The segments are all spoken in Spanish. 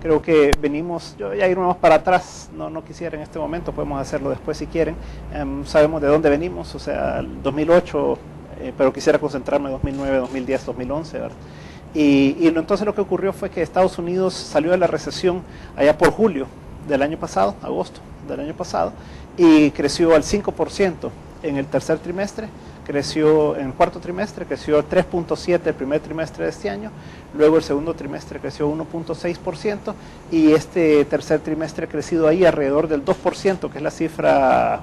Creo que venimos, yo ya irnos para atrás, no quisiera en este momento, podemos hacerlo después si quieren. Sabemos de dónde venimos, o sea, el 2008, pero quisiera concentrarme en 2009, 2010, 2011, ¿verdad? Entonces lo que ocurrió fue que Estados Unidos salió de la recesión allá por julio del año pasado, agosto del año pasado, y creció al 5% en el tercer trimestre, creció en el cuarto trimestre, creció 3.7% el primer trimestre de este año, luego el segundo trimestre creció 1.6% y este tercer trimestre ha crecido ahí alrededor del 2%, que es la cifra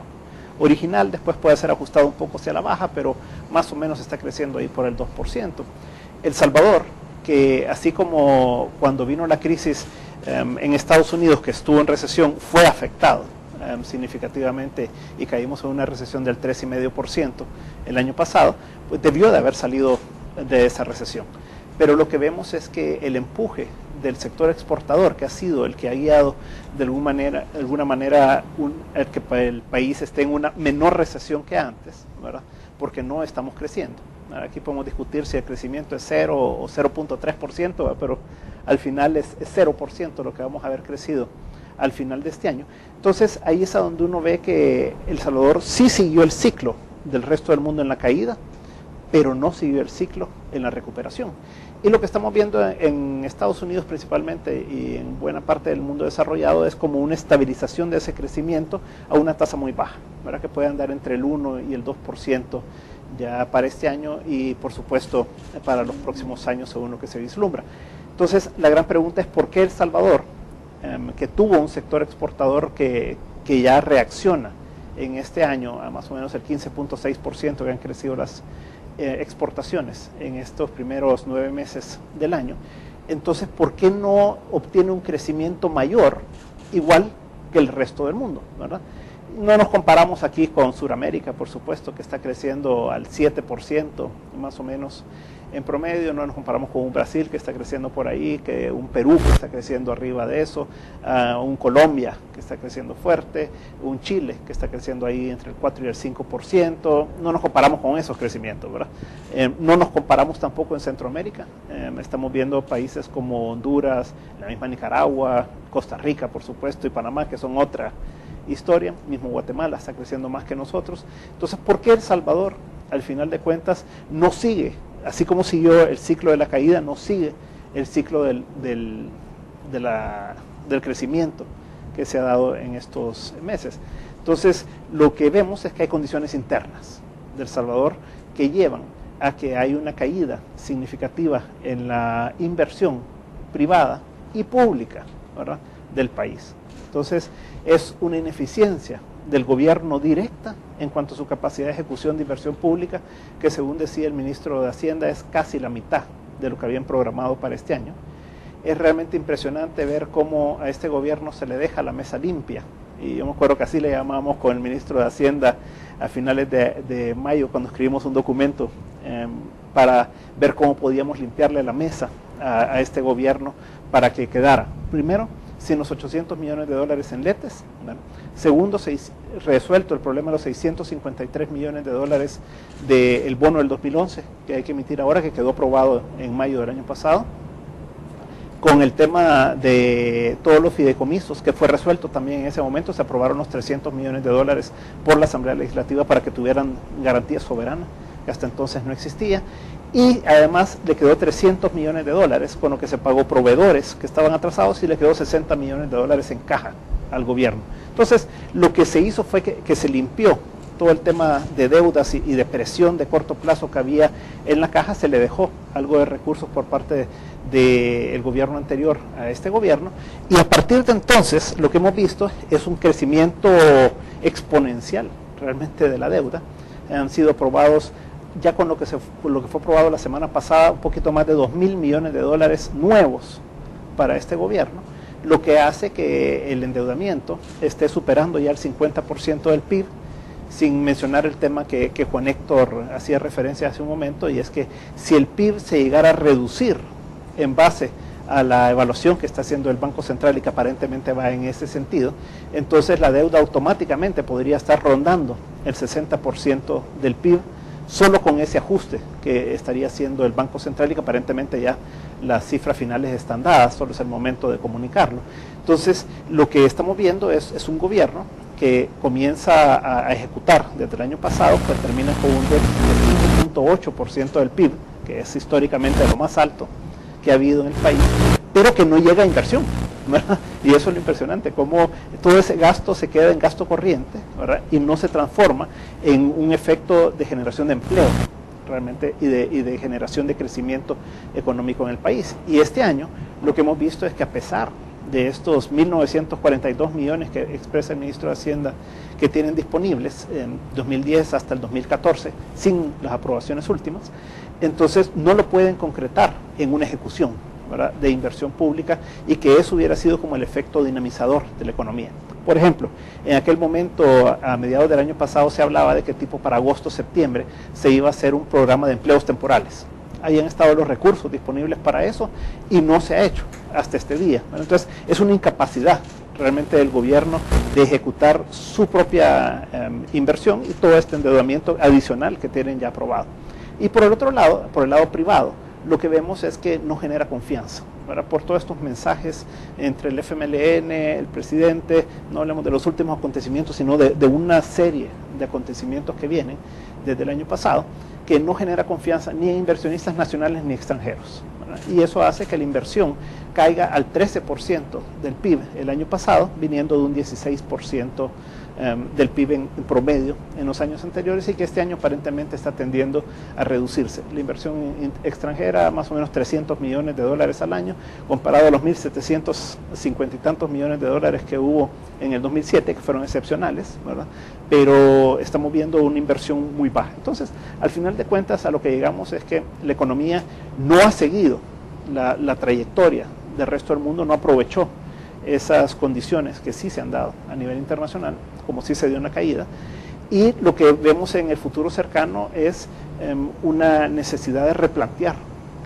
original, después puede ser ajustado un poco hacia la baja, pero más o menos está creciendo ahí por el 2%. El Salvador, que así como cuando vino la crisis en Estados Unidos, que estuvo en recesión, fue afectado significativamente y caímos en una recesión del 3,5% el año pasado, pues debió de haber salido de esa recesión. Pero lo que vemos es que el empuje del sector exportador, que ha sido el que ha guiado de alguna manera el que el país esté en una menor recesión que antes, ¿verdad? Porque no estamos creciendo. Aquí podemos discutir si el crecimiento es 0 o 0.3%, pero al final es 0% lo que vamos a haber crecido al final de este año. Entonces ahí es a donde uno ve que El Salvador sí siguió el ciclo del resto del mundo en la caída, pero no siguió el ciclo en la recuperación. Y lo que estamos viendo en Estados Unidos principalmente y en buena parte del mundo desarrollado es como una estabilización de ese crecimiento a una tasa muy baja, ¿verdad? Que puede andar entre el 1 y el 2% ya para este año y por supuesto para los próximos años según lo que se vislumbra. Entonces la gran pregunta es ¿por qué El Salvador, que tuvo un sector exportador que ya reacciona en este año a más o menos el 15.6% que han crecido las exportaciones en estos primeros 9 meses del año, entonces ¿por qué no obtiene un crecimiento mayor igual que el resto del mundo, ¿verdad? No nos comparamos aquí con Sudamérica, por supuesto, que está creciendo al 7% más o menos en promedio, no nos comparamos con un Brasil que está creciendo por ahí, que un Perú que está creciendo arriba de eso, un Colombia que está creciendo fuerte, un Chile que está creciendo ahí entre el 4 y el 5%, no nos comparamos con esos crecimientos, ¿verdad? No nos comparamos tampoco en Centroamérica, estamos viendo países como Honduras, la misma Nicaragua, Costa Rica, por supuesto, y Panamá, que son otra historia, mismo Guatemala está creciendo más que nosotros. Entonces, ¿por qué El Salvador, al final de cuentas, no sigue, así como siguió el ciclo de la caída, no sigue el ciclo del crecimiento que se ha dado en estos meses? Entonces, lo que vemos es que hay condiciones internas del Salvador que llevan a que hay una caída significativa en la inversión privada y pública, ¿verdad?, del país. Entonces, es una ineficiencia del gobierno directa en cuanto a su capacidad de ejecución de inversión pública, que según decía el ministro de Hacienda es casi la mitad de lo que habían programado para este año. Es realmente impresionante ver cómo a este gobierno se le deja la mesa limpia, y yo me acuerdo que así le llamábamos con el ministro de Hacienda a finales de mayo cuando escribimos un documento para ver cómo podíamos limpiarle la mesa a este gobierno para que quedara, primero, sin los 800 millones de dólares en letes, ¿verdad? Segundo, resuelto el problema de los 653 millones de dólares del bono del 2011 que hay que emitir ahora, que quedó aprobado en mayo del año pasado, con el tema de todos los fideicomisos, que fue resuelto también en ese momento. Se aprobaron los 300 millones de dólares por la Asamblea Legislativa para que tuvieran garantía soberana, que hasta entonces no existía. Y además le quedó 300 millones de dólares con lo que se pagó proveedores que estaban atrasados y le quedó 60 millones de dólares en caja al gobierno. Entonces, lo que se hizo fue que se limpió todo el tema de deudas y de presión de corto plazo que había en la caja. Se le dejó algo de recursos por parte del gobierno anterior a este gobierno, y a partir de entonces lo que hemos visto es un crecimiento exponencial realmente de la deuda. Han sido aprobados ya con lo que fue aprobado la semana pasada, un poquito más de 2.000 millones de dólares nuevos para este gobierno, lo que hace que el endeudamiento esté superando ya el 50% del PIB, sin mencionar el tema que Juan Héctor hacía referencia hace un momento, y es que si el PIB se llegara a reducir en base a la evaluación que está haciendo el Banco Central y que aparentemente va en ese sentido, entonces la deuda automáticamente podría estar rondando el 60% del PIB solo con ese ajuste que estaría haciendo el Banco Central y que aparentemente ya las cifras finales están dadas, solo es el momento de comunicarlo. Entonces, lo que estamos viendo es un gobierno que comienza a ejecutar desde el año pasado, pues termina con un déficit de 5.8% del PIB, que es históricamente lo más alto que ha habido en el país, pero que no llega a inversión, ¿verdad? Y eso es lo impresionante, cómo todo ese gasto se queda en gasto corriente, ¿verdad? Y no se transforma en un efecto de generación de empleo realmente y de generación de crecimiento económico en el país. Y este año lo que hemos visto es que a pesar de estos 1.942 millones que expresa el ministro de Hacienda que tienen disponibles en 2010 hasta el 2014, sin las aprobaciones últimas, entonces no lo pueden concretar en una ejecución, ¿verdad?, de inversión pública, y que eso hubiera sido como el efecto dinamizador de la economía. Por ejemplo, en aquel momento, a mediados del año pasado, se hablaba de que tipo para agosto-septiembre se iba a hacer un programa de empleos temporales. Ahí han estado los recursos disponibles para eso y no se ha hecho hasta este día. Bueno, entonces, es una incapacidad realmente del gobierno de ejecutar su propia inversión y todo este endeudamiento adicional que tienen ya aprobado. Y por el otro lado, por el lado privado, lo que vemos es que no genera confianza, ¿verdad? Por todos estos mensajes entre el FMLN, el presidente, no hablemos de los últimos acontecimientos, sino de una serie de acontecimientos que vienen desde el año pasado, que no genera confianza ni en inversionistas nacionales ni extranjeros, ¿verdad? Y eso hace que la inversión caiga al 13% del PIB el año pasado, viniendo de un 16% del PIB en promedio en los años anteriores, y que este año aparentemente está tendiendo a reducirse. La inversión extranjera, más o menos 300 millones de dólares al año, comparado a los 1.750 y tantos millones de dólares que hubo en el 2007, que fueron excepcionales, ¿verdad? Pero estamos viendo una inversión muy baja. Entonces, al final de cuentas, a lo que llegamos es que la economía no ha seguido la trayectoria del resto del mundo, no aprovechó esas condiciones que sí se han dado a nivel internacional, como sí se dio una caída, y lo que vemos en el futuro cercano es una necesidad de replantear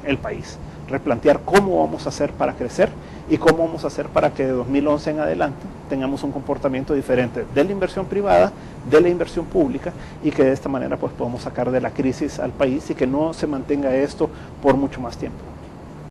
el país, replantear cómo vamos a hacer para crecer y cómo vamos a hacer para que de 2011 en adelante tengamos un comportamiento diferente de la inversión privada, de la inversión pública, y que de esta manera pues podamos sacar de la crisis al país y que no se mantenga esto por mucho más tiempo.